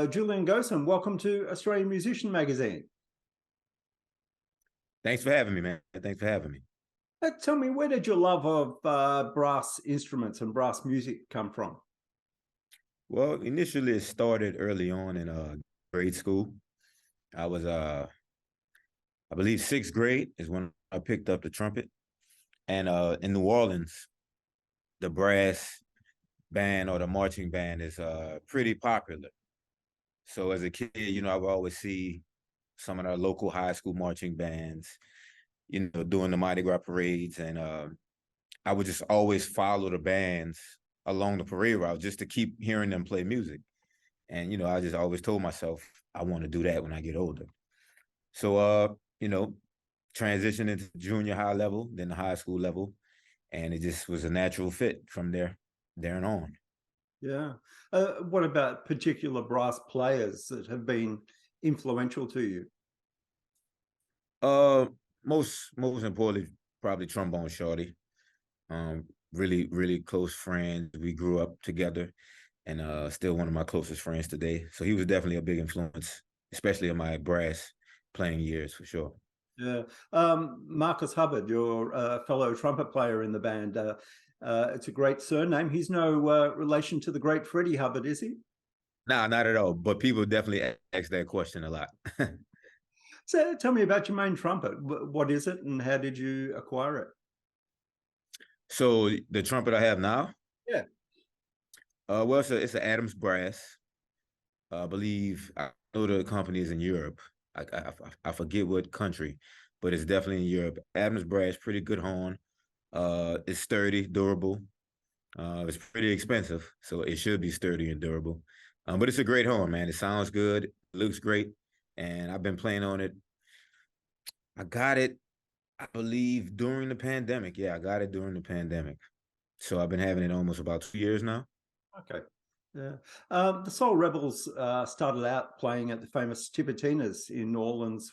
Julian Gosin, welcome to Australian Musician Magazine. Thanks for having me, man. Thanks for having me. Tell me, where did your love of brass instruments and brass music come from? Well, initially it started early on in grade school. I was, I believe, sixth grade is when I picked up the trumpet. And in New Orleans, the brass band or the marching band is pretty popular. So as a kid, I would always see some of our local high school marching bands, doing the Mardi Gras parades. And I would just always follow the bands along the parade route just to keep hearing them play music. And, I just always told myself, I want to do that when I get older. So, transitioned into junior high level, then the high school level. And it just was a natural fit from there and on. Yeah. What about particular brass players that have been influential to you? Most importantly, probably Trombone Shorty. Really, really close friends. We grew up together, and still one of my closest friends today. So he was definitely a big influence, especially in my brass playing years, for sure. Yeah. Marcus Hubbard, your fellow trumpet player in the band. It's a great surname. He's no relation to the great Freddie Hubbard, is he? Nah, not at all. But people definitely ask that question a lot. So tell me about your main trumpet. What is it and how did you acquire it? So the trumpet I have now? Yeah. Well, it's an Adams brass. I believe I know the company is in Europe. I forget what country, but it's definitely in Europe. Adams brass, pretty good horn. It's sturdy, durable. It's pretty expensive, so it should be sturdy and durable. But it's a great horn, man. It sounds good, it looks great, and I've been playing on it. I got it, I believe, during the pandemic. Yeah, I got it during the pandemic. So I've been having it almost about 2 years now. Okay. Yeah. The Soul Rebels started out playing at the famous Tipitinas in New Orleans,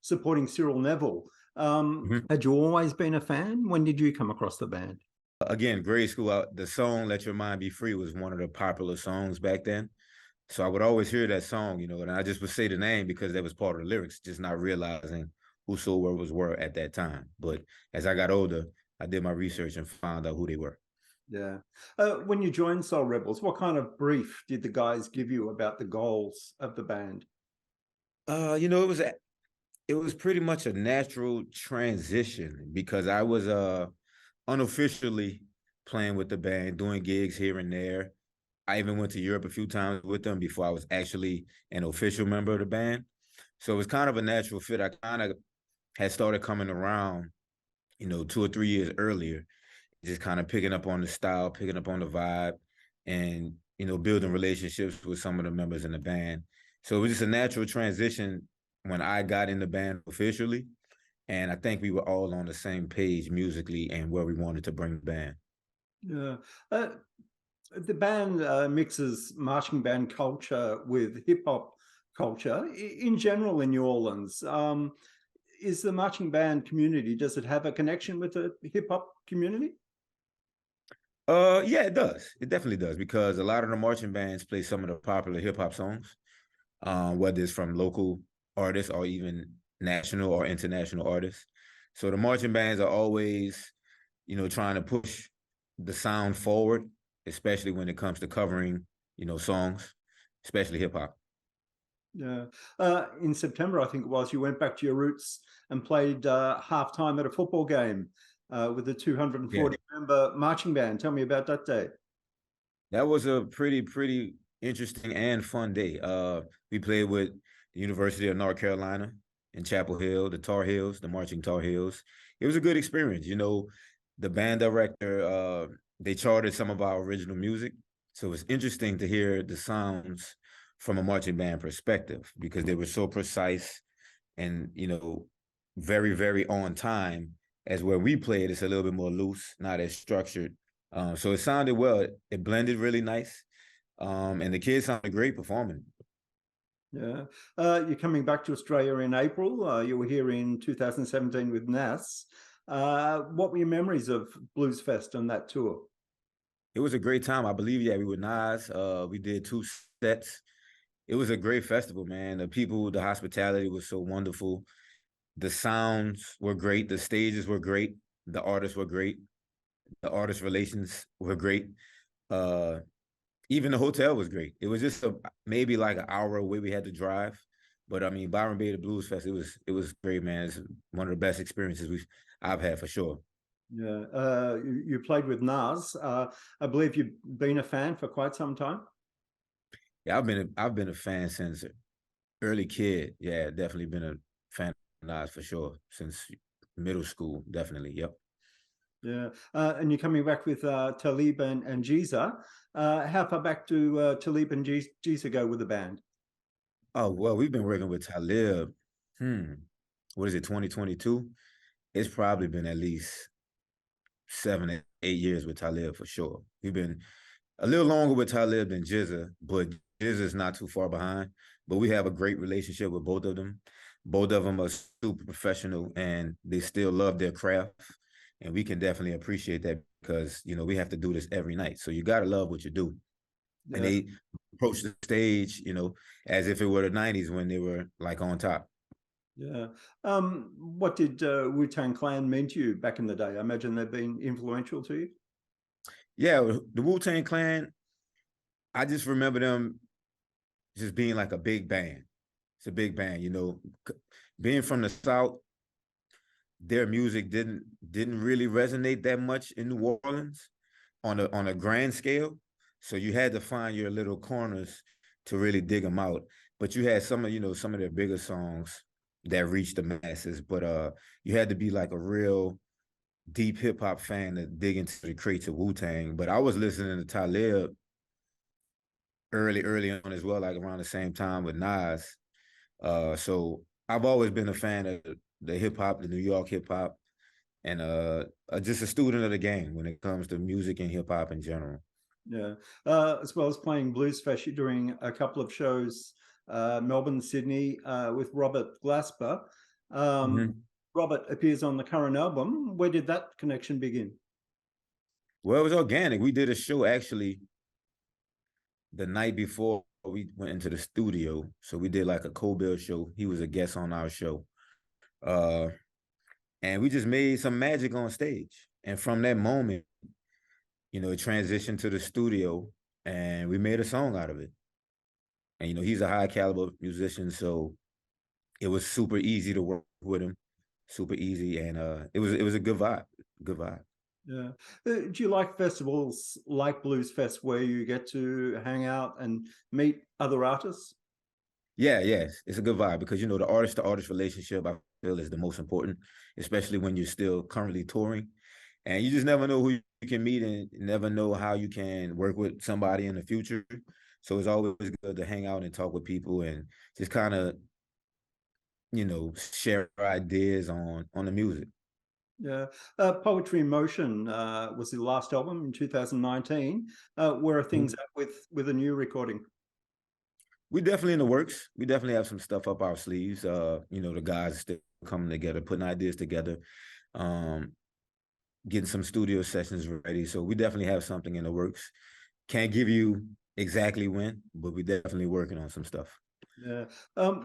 supporting Cyril Neville. Had you always been a fan? When did you come across the band? Again, grade school, the song Let Your Mind Be Free was one of the popular songs back then. So I would always hear that song, and I just would say the name because that was part of the lyrics, just not realizing who Soul Rebels were at that time. But as I got older, I did my research and found out who they were. Yeah. When you joined Soul Rebels, what kind of brief did the guys give you about the goals of the band? It was pretty much a natural transition because I was unofficially playing with the band, doing gigs here and there. I even went to Europe a few times with them before I was actually an official member of the band. So it was kind of a natural fit. I kind of had started coming around, 2 or 3 years earlier, just kind of picking up on the style, picking up on the vibe, and, building relationships with some of the members in the band. So it was just a natural transition when I got in the band officially. And I think we were all on the same page musically and where we wanted to bring the band. Yeah. The band mixes marching band culture with hip hop culture in general in New Orleans. Is the marching band community, does it have a connection with the hip hop community? Yeah, it does. It definitely does because a lot of the marching bands play some of the popular hip hop songs, whether it's from local artists or even national or international artists. So the marching bands are always, trying to push the sound forward, especially when it comes to covering, songs, especially hip hop. Yeah. In September, I think it was, you went back to your roots and played halftime at a football game with the 240-member marching band. Tell me about that day. That was a pretty interesting and fun day. We played with the University of North Carolina in Chapel Hill, the Tar Heels, the Marching Tar Heels. It was a good experience. The band director, they charted some of our original music. So it's interesting to hear the sounds from a marching band perspective because they were so precise and, very, very on time. As where we played, it's a little bit more loose, not as structured. So it sounded well. It blended really nice. And the kids sounded great performing. Yeah. You're coming back to Australia in April. You were here in 2017 with Nas. What were your memories of Bluesfest and that tour? It was a great time. I believe, yeah, we were Nas. We did 2 sets. It was a great festival, man. The people, the hospitality was so wonderful. The sounds were great. The stages were great. The artists were great. The artist relations were great. Uh, Even the hotel was great. It was just maybe like an hour away we had to drive. But I mean, Byron Bay, the Blues Fest, it was great, man. It's one of the best experiences I've had for sure. Yeah, you played with Nas. I believe you've been a fan for quite some time. Yeah, I've been a fan since early kid. Yeah, definitely been a fan of Nas for sure since middle school. Definitely, yep. Yeah, and you're coming back with Talib and Giza. How far back do Talib and Giza go with the band? Oh well, we've been working with Talib. Hmm, what is it? 2022. It's probably been at least 7 or 8 years with Talib for sure. We've been a little longer with Talib than Jizza, but Jizza's not too far behind. But we have a great relationship with both of them. Both of them are super professional and they still love their craft. And we can definitely appreciate that because, we have to do this every night. So you got to love what you do. And Yeah, they approach the stage, as if it were the 90s when they were like on top. yeah. What did Wu Tang Clan mean to you back in the day? I imagine they've been influential to you. Yeah, the Wu Tang Clan, I just remember them just being like a big band. It's a big band. Being from the South, their music didn't really resonate that much in New Orleans on a grand scale. So you had to find your little corners to really dig them out. But you had some of their bigger songs that reached the masses. But you had to be like a real deep hip hop fan to dig into the crates of Wu Tang. But I was listening to Talib early on as well, like around the same time with Nas. So I've always been a fan of the hip hop, the New York hip hop, and just a student of the game when it comes to music and hip hop in general. Yeah, as well as playing Bluesfest, you're doing a couple of shows, Melbourne, Sydney, with Robert Glasper. Um, Mm-hmm. Robert appears on the current album. Where did that connection begin? Well, it was organic. We did a show actually the night before we went into the studio. So we did like a co-bill show. He was a guest on our show. Uh, and we just made some magic on stage. And from that moment, it transitioned to the studio and we made a song out of it. And he's a high caliber musician, so it was super easy to work with him, super easy, and it was a good vibe, good vibe. Yeah. Do you like festivals like Bluesfest where you get to hang out and meet other artists? Yeah, yes, it's a good vibe because the artist to artist relationship I feel is the most important, especially when you're still currently touring, and you just never know who you can meet and never know how you can work with somebody in the future. So it's always good to hang out and talk with people and just kind of share ideas on the music. Yeah. Poetry in Motion was the last album in 2019. Where are things Mhm. at with a new recording? We definitely in the works. We definitely have some stuff up our sleeves. The guys still coming together, putting ideas together, um, getting some studio sessions ready. So we definitely have something in the works. Can't give you exactly when, but we definitely working on some stuff. Yeah.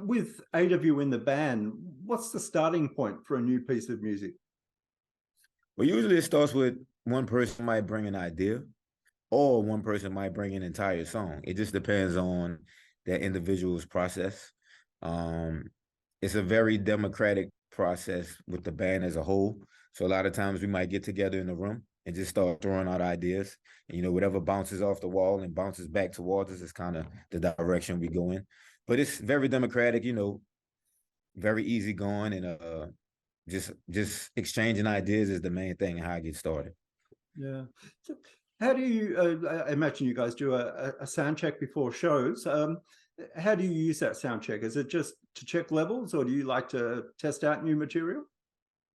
With 8 of you in the band, what's the starting point for a new piece of music? But usually it starts with one person might bring an idea, or one person might bring an entire song. It just depends on that individual's process. Um, it's a very democratic process with the band as a whole. So a lot of times we might get together in the room and just start throwing out ideas. And, whatever bounces off the wall and bounces back towards us is kind of the direction we go in. But it's very democratic, very easy going, and just exchanging ideas is the main thing and how I get started. Yeah. So how do you, I imagine you guys do a sound check before shows. How do you use that sound check? Is it just to check levels or do you like to test out new material?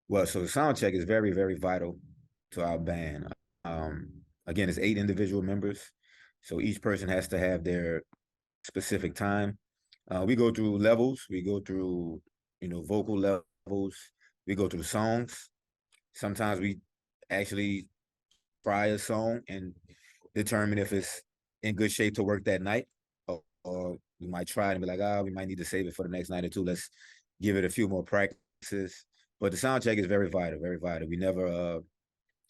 Well, so the sound check is very, very vital to our band. Um, Again, it's 8 individual members, so each person has to have their specific time. We go through levels. We go through, vocal levels. We go through songs. Sometimes we actually try a song and determine if it's in good shape to work that night. or we might try and be like, we might need to save it for the next night or two. Let's give it a few more practices. But the sound check is very vital, very vital. We never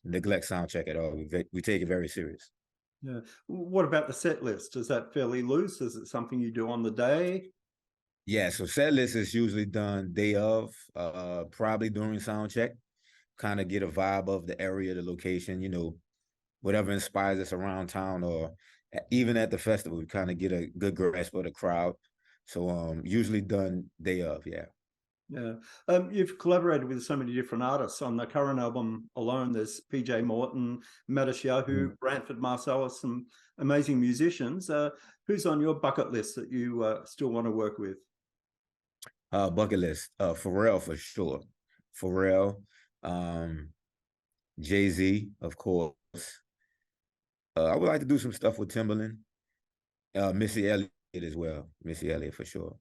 neglect sound check at all. We take it very serious. Yeah. What about the set list? Is that fairly loose? Is it something you do on the day? Yeah, so set list is usually done day of, probably during sound check, kind of get a vibe of the area, the location, whatever inspires us around town, or even at the festival, we kind of get a good grasp of the crowd. So usually done day of, yeah. Yeah. You've collaborated with so many different artists. On the current album alone, there's PJ Morton, Matisyahu, Branford Marsalis, some amazing musicians. Who's on your bucket list that you still want to work with? Bucket list, Pharrell for sure. Pharrell, Jay-Z, of course. I would like to do some stuff with Timbaland, Missy Elliott as well. Missy Elliott for sure.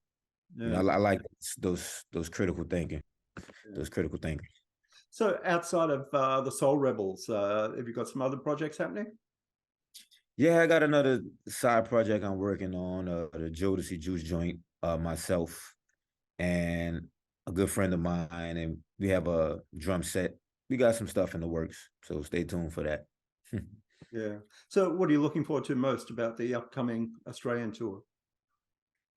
Yeah. I like those critical thinking, those critical thinkers. So outside of the Soul Rebels, have you got some other projects happening? Yeah, I got another side project I'm working on, the Jodeci Juice joint, myself and a good friend of mine, and we have a drum set. We got some stuff in the works, so stay tuned for that. Yeah. So what are you looking forward to most about the upcoming Australian tour?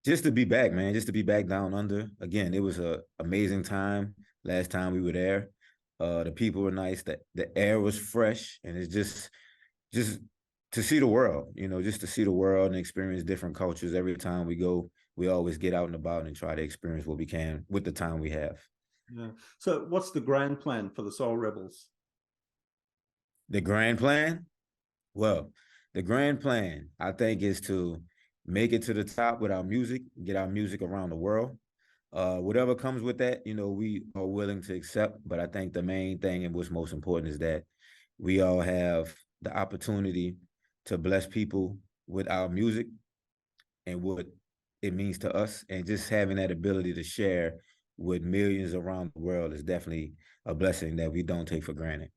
Just to be back, man. Just to be back down under. Again, it was an amazing time last time we were there. The people were nice. The air was fresh, and it's just to see the world. Just to see the world and experience different cultures. Every time we go, we always get out and about and try to experience what we can with the time we have. Yeah. So what's the grand plan for the Soul Rebels? The grand plan? Well, the grand plan, I think, is to make it to the top with our music, get our music around the world. Whatever comes with that, we are willing to accept. But I think the main thing and what's most important is that we all have the opportunity to bless people with our music and what it means to us. And just having that ability to share with millions around the world is definitely a blessing that we don't take for granted.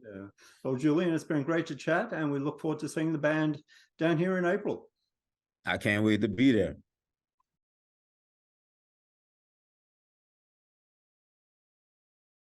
Yeah. Well, Julian, it's been great to chat, and we look forward to seeing the band down here in April. I can't wait to be there.